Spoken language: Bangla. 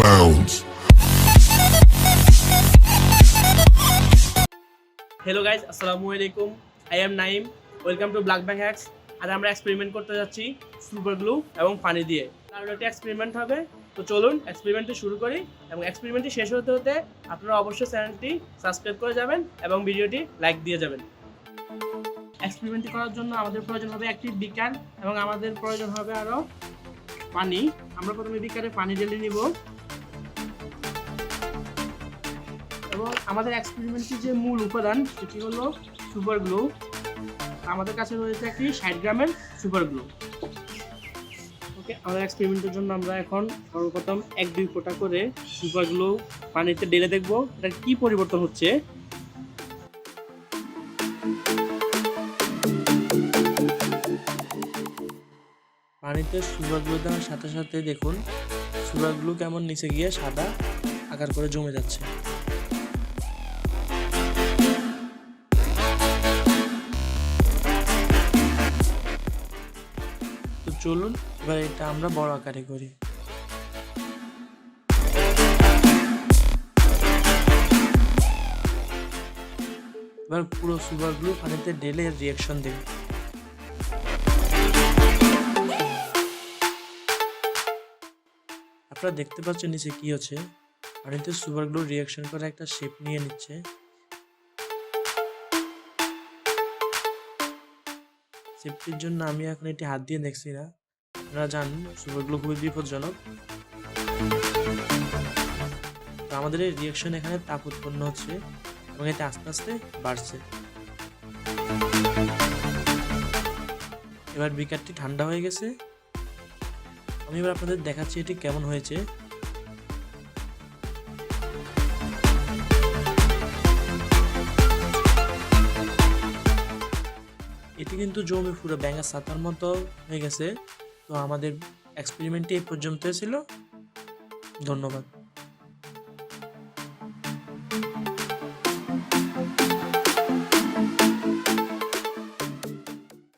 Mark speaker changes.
Speaker 1: bounds.
Speaker 2: Hello guys, Assalamualaikum. I am Naim. Welcome to BlackBang hacks. আজ আমরা এক্সপেরিমেন্ট করতে যাচ্ছি সুপার গ্লু এবং পানি দিয়ে। আর একটা এক্সপেরিমেন্ট হবে। তো চলুন এক্সপেরিমেন্টটি শুরু করি এবং এক্সপেরিমেন্টটি শেষ হতে হতে আপনারা অবশ্যই চ্যানেলটি সাবস্ক্রাইব করে যাবেন এবং ভিডিওটি লাইক দিয়ে যাবেন। এক্সপেরিমেন্টটি করার জন্য আমাদের প্রয়োজন হবে একটি বিকার এবং আমাদের প্রয়োজন হবে আরও পানি। আমরা প্রথমে বিকারে পানি ঢেলে নিব এবং আমাদের এক্সপেরিমেন্টটির যে মূল উপাদান সেটি হলো সুপার গ্লু। আমাদের কাছে রয়েছে একটি 60 গ্রামের সুপার গ্লু। ওকে, আমাদের এক্সপেরিমেন্টের জন্য আমরা এখন সর্বপ্রথম 1-2 ফোঁটা করে সুপার গ্লু পানিতে ঢেলে দেখব এটা কি পরিবর্তন হচ্ছে। পানিতে সুপার গ্লু দেওয়ার সাথে সাথে দেখুন সুপার গ্লু কেমন নিচে গিয়ে সাদা আকার করে জমে যাচ্ছে। তো চলুন এবার এটা আমরা বড় আকারে করি। এবার পুরো সুপার গ্লু পানিতে ঢেলে রিঅ্যাকশন দেব। আপনারা দেখতে পাচ্ছেন নিচে কি হচ্ছে, পানিতে সুপার গ্লু রিঅ্যাকশন করে একটা শেপ নিয়ে নিচ্ছে। সেফটির জন্য আমি এখন এটি হাত দিয়ে দেখছি না, আপনারা জানেন সুপার গ্লু খুবই বিপজ্জনক। তো আমাদের এই রিঅ্যাকশন এখানে তাপ উৎপন্ন হচ্ছে এবং এতে আস্তে আস্তে বাড়ছে। এবার বিকারটি ঠান্ডা হয়ে গেছে, আমি এবার আপনাদের দেখাচ্ছি এটি কেমন হয়েছে। এটি কিন্তু জমে পুরো ব্যাঙের ছাতার মতো হয়ে গেছে। তো আমাদের এক্সপেরিমেন্টটি এই পর্যন্ত ছিল। ধন্যবাদ।